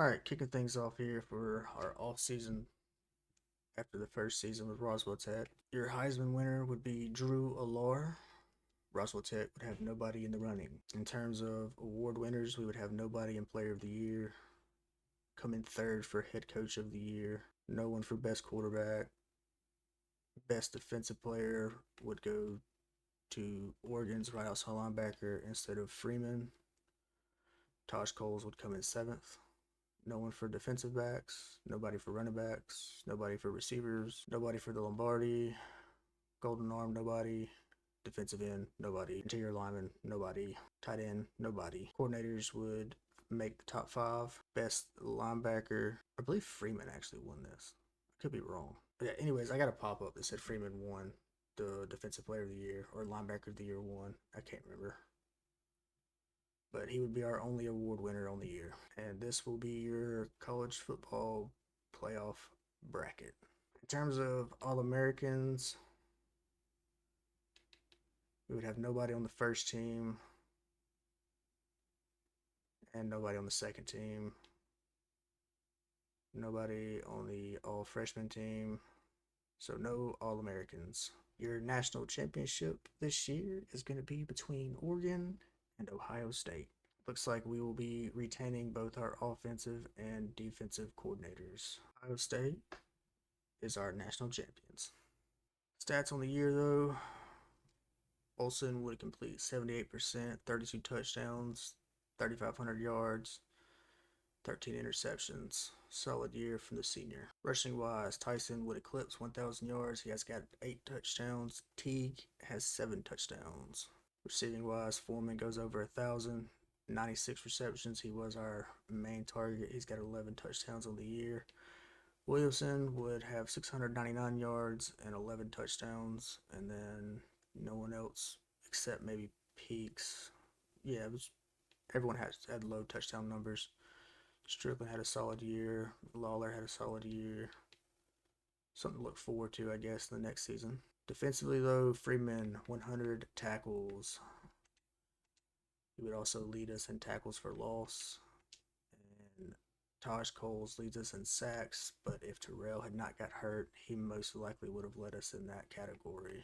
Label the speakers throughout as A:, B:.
A: Alright, kicking things off here for our off-season after the first season with Roswell Tech. Your Heisman winner would be Drew Allure. Roswell Tech would have nobody in the running. In terms of award winners, we would have nobody in Player of the Year. Come in third for Head Coach of the Year. No one for Best Quarterback. Best Defensive Player would go to Oregon's right outside linebacker instead of Freeman. Tosh Coles would come in seventh. No one for defensive backs, nobody for running backs, nobody for receivers, nobody for the Lombardi, Golden Arm, nobody, defensive end, nobody, interior lineman, nobody, tight end, nobody. Coordinators would make the top five. Best linebacker, I believe Freeman actually won this. I could be wrong. But yeah, anyways, I got a pop up that said Freeman won the Defensive Player of the Year or Linebacker of the Year one. I can't remember. But he would be our only award winner on the year. And this will be your college football playoff bracket. In terms of All-Americans, we would have nobody on the first team and nobody on the second team. Nobody on the all-freshman team. So no All-Americans. Your national championship this year is going to be between Oregon and Ohio State. Looks like we will be retaining both our offensive and defensive coordinators. Ohio State is our national champions. Stats on the year though, Olsen would complete 78%, 32 touchdowns, 3,500 yards, 13 interceptions. Solid year from the senior. Rushing wise, Tyson would eclipse 1,000 yards. He has got 8 touchdowns. Teague has 7 touchdowns. Receiving wise, Foreman goes over 1,000, 96 receptions. He was our main target. He's got 11 touchdowns on the year. Williamson would have 699 yards and 11 touchdowns, and then no one else except maybe Peaks. Yeah, everyone had low touchdown numbers. Strickland had a solid year. Lawler had a solid year. Something to look forward to, I guess, in the next season. Defensively, though, Freeman, 100 tackles. He would also lead us in tackles for loss. And Tosh Coles leads us in sacks, but if Terrell had not got hurt, he most likely would have led us in that category.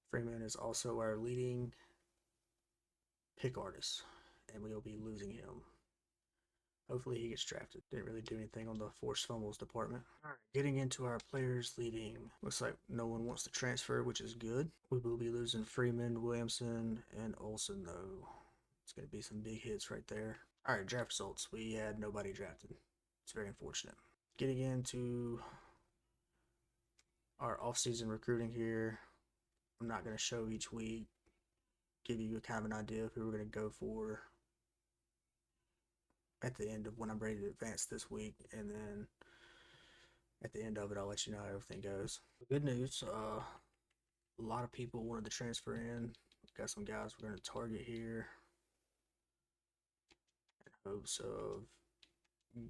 A: Freeman is also our leading pick artist, and we'll be losing him. Hopefully he gets drafted. Didn't really do anything on the forced fumbles department. All right, getting into our players leaving. Looks like no one wants to transfer, which is good. We will be losing Freeman, Williamson, and Olsen, though. It's going to be some big hits right there. All right, draft results. We had nobody drafted. It's very unfortunate. Getting into our off-season recruiting here. I'm not going to show each week. Give you kind of an idea of who we're going to go for at the end of when I'm ready to advance this week, and then at the end of it, I'll let you know how everything goes. Good news, a lot of people wanted to transfer in. Got some guys we're going to target here in hopes of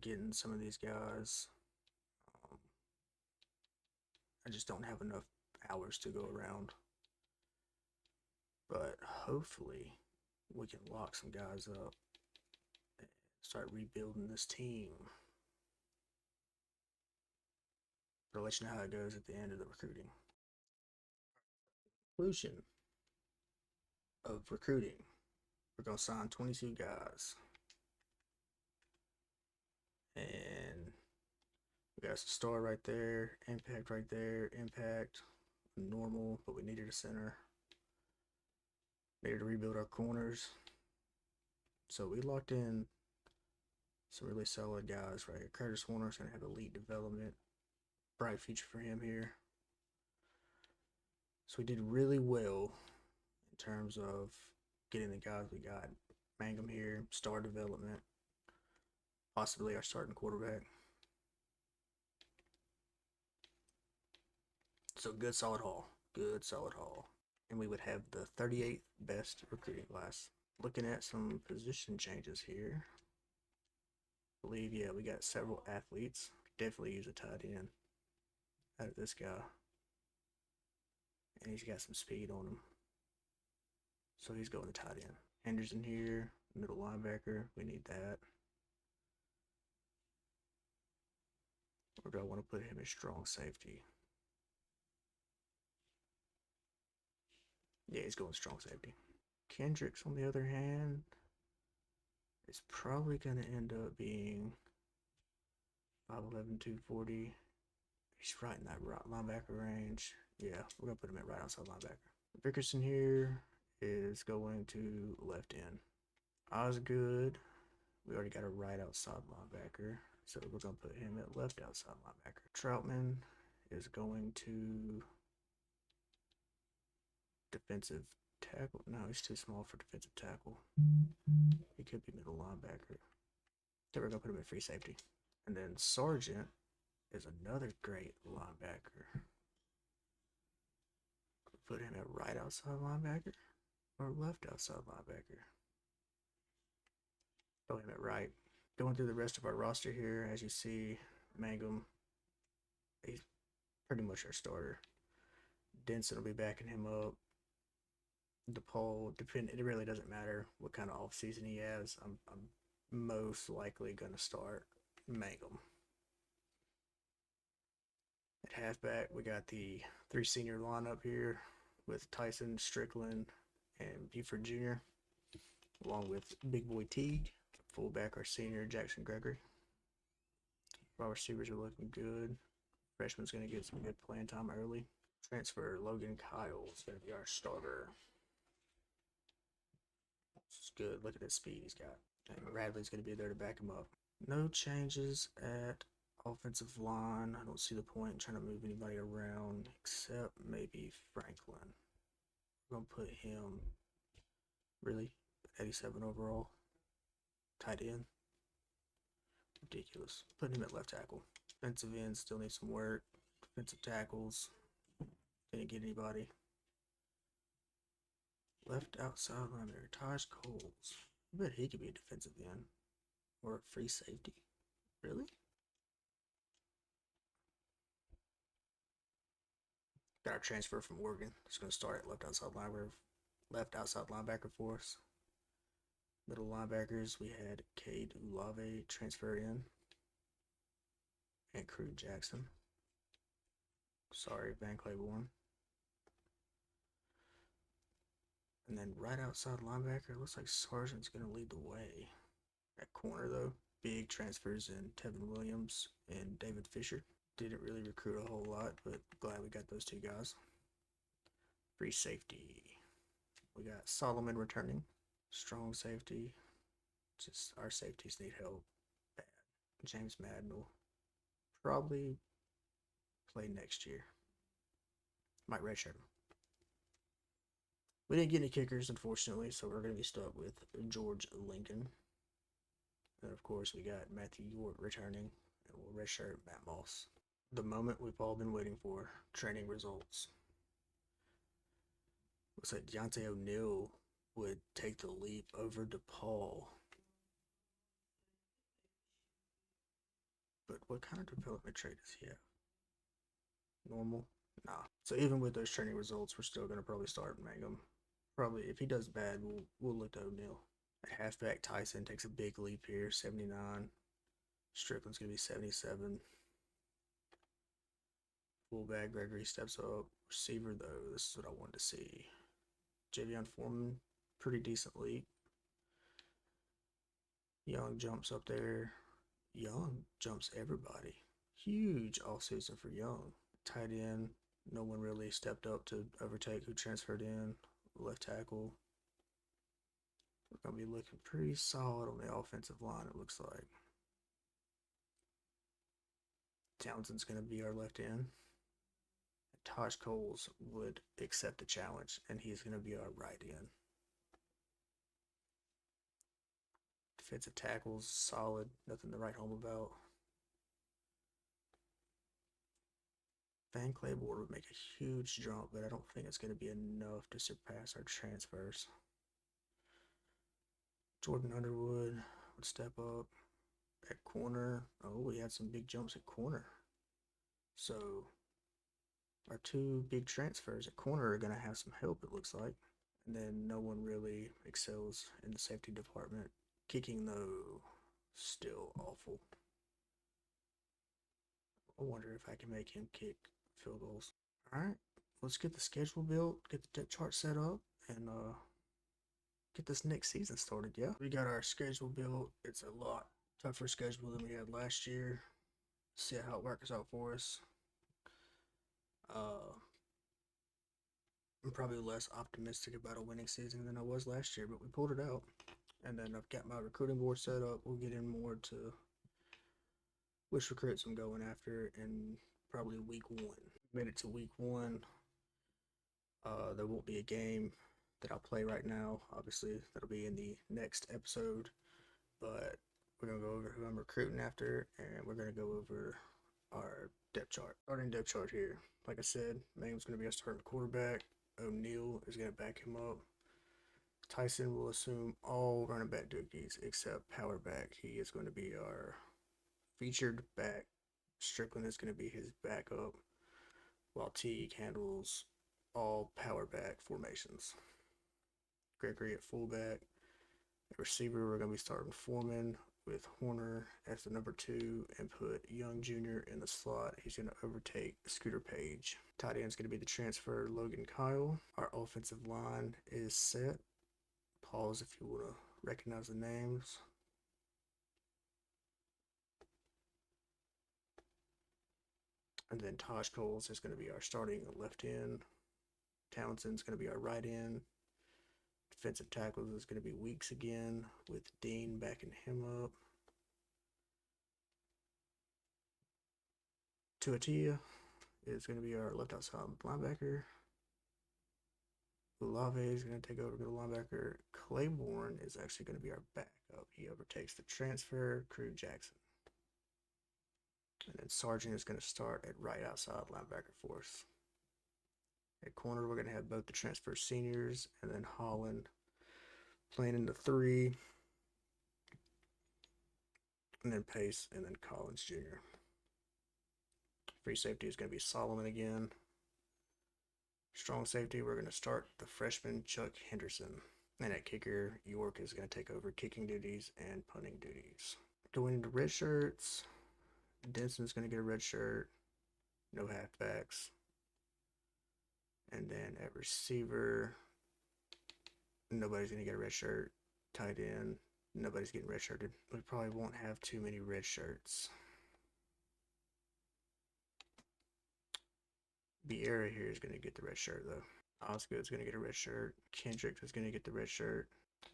A: getting some of these guys. I just don't have enough hours to go around, but hopefully we can lock some guys up and start rebuilding this team. I'll let you know how it goes at the end of the recruiting. Conclusion of recruiting. We're going to sign 22 guys. And we got a star right there, impact right there, impact, normal, but we needed a center. Needed to rebuild our corners. So we locked in some really solid guys right here. Curtis Warner's going to have elite development. Bright future for him here. So we did really well in terms of getting the guys we got. Mangum here, star development. Possibly our starting quarterback. So good solid haul. Good solid haul. And we would have the 38th best recruiting class. Looking at some position changes here. I believe, yeah, we got several athletes. Definitely use a tight end out of this guy. And he's got some speed on him. So he's going to tight end. Henderson here, middle linebacker. We need that. Or do I want to put him in strong safety? Yeah, he's going strong safety. Kendricks, on the other hand, is probably going to end up being 5'11", 240. He's right in that right linebacker range. Yeah, we're going to put him at right outside linebacker. Vickerson here is going to left end. Osgood, we already got a right outside linebacker, so we're going to put him at left outside linebacker. Troutman is going to defensive tackle. No, he's too small for defensive tackle. He could be middle linebacker. So we're going to put him at free safety. And then Sargent is another great linebacker. Put him at right outside linebacker or left outside linebacker. Throw him at right. Going through the rest of our roster here, as you see, Mangum, he's pretty much our starter. Denson will be backing him up. DePaul, it really doesn't matter what kind of offseason he has. I'm most likely going to start Mangum. At halfback, we got the 3 senior lineup here with Tyson, Strickland, and Buford Jr., along with Big Boy Teague. Fullback, our senior, Jackson Gregory. Our receivers are looking good. Freshman's going to get some good playing time early. Transfer Logan Kyle is going to be our starter. This is good. Look at his speed he's got. And Radley's going to be there to back him up. No changes at offensive line. I don't see the point in trying to move anybody around except maybe Franklin. We're going to put him, really, 87 overall. Tight end. Ridiculous. Putting him at left tackle. Defensive end still needs some work. Defensive tackles. Didn't get anybody. Left outside linebacker. Taj Coles. I bet he could be a defensive end. Or a free safety. Really? Got our transfer from Oregon. He's going to start at left outside linebacker for us. Middle linebackers, we had Cade Ulave transfer in. And Crew Jackson. Sorry, Van Claiborne. And then right outside linebacker, looks like Sargent's going to lead the way. At corner, though, big transfers in Tevin Williams and David Fisher. Didn't really recruit a whole lot, but glad we got those 2 guys. Free safety. We got Solomon returning. Strong safety. Just our safeties need help bad. James Madden will probably play next year. Might redshirt him. We didn't get any kickers, unfortunately, so we're going to be stuck with George Lincoln. And of course, we got Matthew York returning, and we'll redshirt Matt Moss. The moment we've all been waiting for, training results. Looks like Deontay O'Neal would take the leap over DePaul. But what kind of development trait does he have? Normal? Nah. So even with those training results, we're still going to probably start Mangum. Probably, if he does bad, we'll look to O'Neal. At halfback, Tyson takes a big leap here, 79. Strickland's going to be 77. Fullback, Gregory steps up. Receiver, though, this is what I wanted to see. Javion Foreman, pretty decent leap. Young jumps up there. Young jumps everybody. Huge offseason for Young. Tight end, no one really stepped up to overtake who transferred in. Left tackle. We're going to be looking pretty solid on the offensive line, it looks like. Townsend's going to be our left end. Taj Coles would accept the challenge, and he's going to be our right end. Defensive tackles, solid. Nothing to write home about. Van Claiborne would make a huge jump, but I don't think it's going to be enough to surpass our transfers. Jordan Underwood would step up at corner. Oh, we had some big jumps at corner. So our 2 big transfers at corner are going to have some help, it looks like. And then no one really excels in the safety department. Kicking, though, still awful. I wonder if I can make him kick field goals. All right, let's get the schedule built, get the depth chart set up, and get this next season started. Yeah, we got our schedule built. It's a lot tougher schedule than we had last year. See how it works out for us. I'm probably less optimistic about a winning season than I was last year, but we pulled it out. And then I've got my recruiting board set up. We'll get in more to which recruits I'm going after in probably week 1. Made it to week 1. There won't be a game that I'll play right now. Obviously, that'll be in the next episode. But we're going to go over who I'm recruiting after, and we're going to go over our depth chart. Starting depth chart here. Like I said, Mangum's going to be a starting quarterback. O'Neal is going to back him up. Tyson will assume all running back duties except power back. He is going to be our featured back. Strickland is going to be his backup, while Teague handles all power back formations. Gregory at fullback. At receiver, we're going to be starting Foreman with Horner as the number 2 and put Young Jr. in the slot. He's going to overtake Scooter Page. Tight end is going to be the transfer Logan Kyle. Our offensive line is set. Pause if you want to recognize the names. And then Tosh Coles is going to be our starting left end. Townsend's going to be our right end. Defensive tackles is going to be Weeks again, with Dean backing him up. Tuatia is going to be our left outside linebacker. Olave is going to take over middle linebacker. Claiborne is actually going to be our backup. He overtakes the transfer, Crew Jackson. And then Sargent is going to start at right outside linebacker for us. At corner, we're going to have both the transfer seniors and then Holland playing in the 3. And then Pace and then Collins Jr. Free safety is going to be Solomon again. Strong safety, we're going to start the freshman Chuck Henderson. And at kicker, York is going to take over kicking duties and punting duties. Going into red shirts, Denson's going to get a red shirt. No halfbacks. And then at receiver, nobody's going to get a red shirt. Tight end, nobody's getting red shirted. We probably won't have too many red shirts. Vieira here is going to get the red shirt, though. Osgood's going to get a red shirt. Kendrick is going to get the red shirt.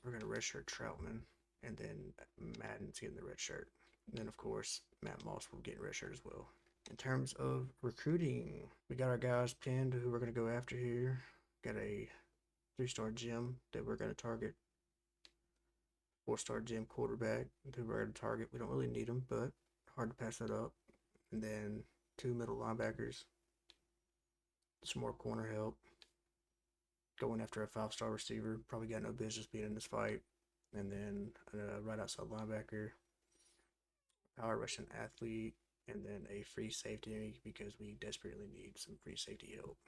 A: We're going to red shirt Troutman. And then Madden's getting the red shirt. And then, of course, Matt Moss will get a red shirt as well. In terms of recruiting, we got our guys pinned who we're going to go after here. Got a 3-star gym that we're going to target. 4-star gym quarterback who we're going to target. We don't really need them, but hard to pass that up. And then 2 middle linebackers. Some more corner help. Going after a 5-star receiver. Probably got no business being in this fight. And then a right outside linebacker. Power rushing athlete. And then a free safety because we desperately need some free safety help.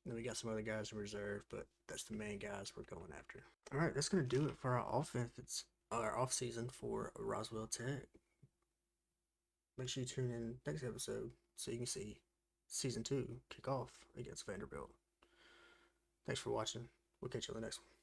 A: And then we got some other guys in reserve, but that's the main guys we're going after. All right, that's going to do it for our offense. It's our off season for Roswell Tech. Make sure you tune in next episode so you can see season 2 kick off against Vanderbilt. Thanks for watching. We'll catch you on the next one.